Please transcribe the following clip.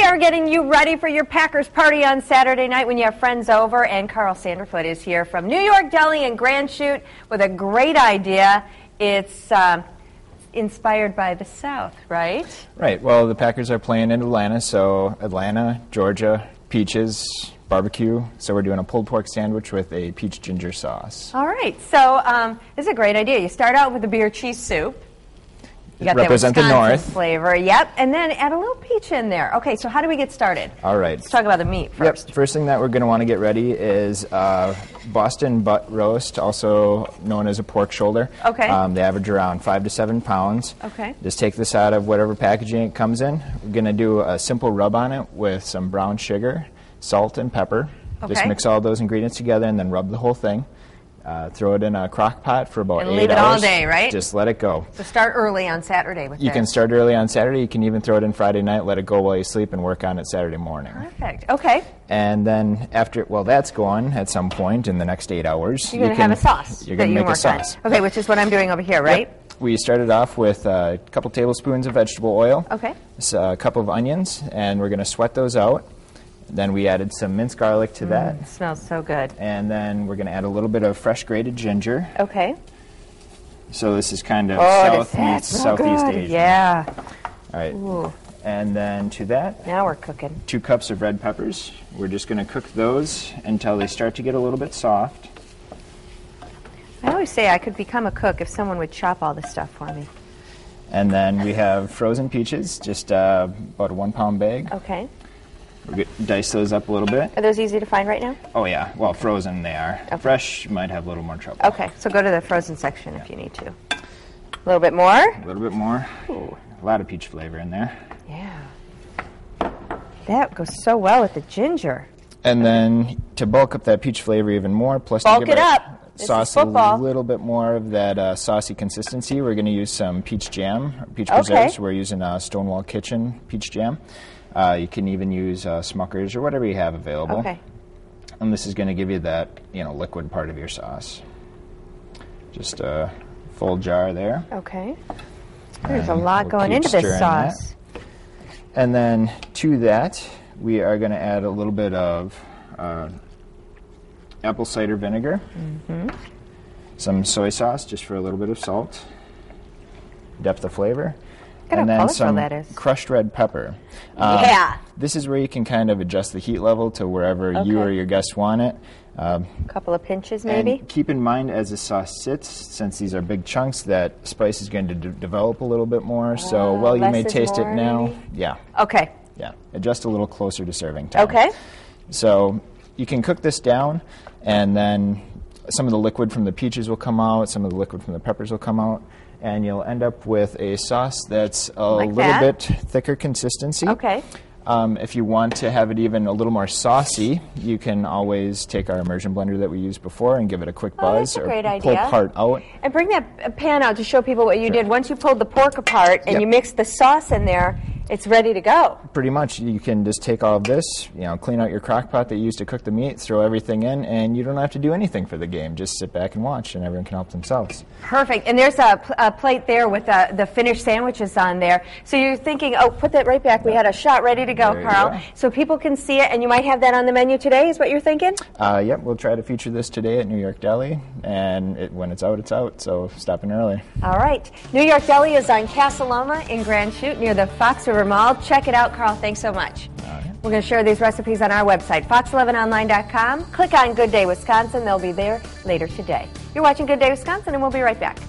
there getting you ready for your Packers party on Saturday night when you have friends over. And Carl Sanderfoot is here from New York Deli in Grand Chute with a great idea. It's inspired by the South, right? Right. Well, the Packers are playing in Atlanta, so Atlanta, Georgia, peaches, barbecue. So we're doing a pulled pork sandwich with a peach ginger sauce. All right. So this is a great idea. You start out with a beer cheese soup. You got Represent that Wisconsin the North flavor. Yep. And then add a little peach in there. Okay, so how do we get started? All right. Let's talk about the meat first. Yep. First thing that we're going to want to get ready is Boston butt roast, also known as a pork shoulder. Okay. They average around 5 to 7 pounds. Okay. Just take this out of whatever packaging it comes in. We're going to do a simple rub on it with some brown sugar, salt, and pepper. Okay. Just mix all those ingredients together and then rub the whole thing. Throw it in a crock pot for about 8 hours. And leave it all day, right? Just let it go. So start early on Saturday with You can start early on Saturday. You can even throw it in Friday night, let it go while you sleep, and work on it Saturday morning. Perfect. Okay. And then after, well, that's gone at some point in the next 8 hours. You're going to have a sauce. You're going to make a sauce. Okay, which is what I'm doing over here, right? Yep. We started off with a couple tablespoons of vegetable oil. Okay. A cup of onions, and we're going to sweat those out. Then we added some minced garlic to that. It smells so good. And then we're going to add a little bit of fresh grated ginger. Okay. So this is kind of southeast Asian. Yeah. All right. Ooh. And then to that, now we're cooking. 2 cups of red peppers. We're just going to cook those until they start to get a little bit soft. I always say I could become a cook if someone would chop all this stuff for me. And then we have frozen peaches, just about a 1 pound bag. Okay. We'll dice those up a little bit. Are those easy to find right now? Oh yeah, well frozen they are. Okay. Fresh you might have a little more trouble. Okay, so go to the frozen section if you need to. A little bit more? A little bit more. Ooh. A lot of peach flavor in there. Yeah. That goes so well with the ginger. And then to bulk up that peach flavor even more, plus bulk to give it up. Sauce a little bit more of that saucy consistency, we're going to use some peach jam, peach preserves. We're using Stonewall Kitchen peach jam. You can even use Smucker's or whatever you have available. Okay. And this is going to give you that, liquid part of your sauce. Just a full jar there. Okay. There's a lot going into this sauce. And then to that, we are going to add a little bit of apple cider vinegar, some soy sauce just for a little bit of salt, depth of flavor, and then some crushed red pepper. This is where you can kind of adjust the heat level to wherever you or your guests want it. A couple of pinches maybe. And keep in mind as the sauce sits, since these are big chunks, that spice is going to develop a little bit more. So while you may taste it now, Okay. Yeah, adjust a little closer to serving time. Okay. So you can cook this down, and then some of the liquid from the peaches will come out, some of the liquid from the peppers will come out, and you'll end up with a sauce that's a little bit thicker consistency. Okay. If you want to have it even a little more saucy, you can always take our immersion blender that we used before and give it a quick buzz, that's a great pull idea. part out. And bring that pan out to show people what you did. Once you pulled the pork apart and you mixed the sauce in there, it's ready to go. Pretty much. You can just take all of this, clean out your crock pot that you used to cook the meat, throw everything in, and you don't have to do anything for the game. Just sit back and watch, and everyone can help themselves. Perfect. And there's a plate there with the finished sandwiches on there. So you're thinking, oh, put that right back. We had a shot ready to go, Carl. So people can see it, and you might have that on the menu today, is what you're thinking? Yep, we'll try to feature this today at New York Deli, and when it's out, so stop in early. All right. New York Deli is on Casa Loma in Grand Chute near the Fox River Mall. Check it out, Carl. Thanks so much. We're going to share these recipes on our website, fox11online.com. Click on Good Day Wisconsin. They'll be there later today. You're watching Good Day Wisconsin, and we'll be right back.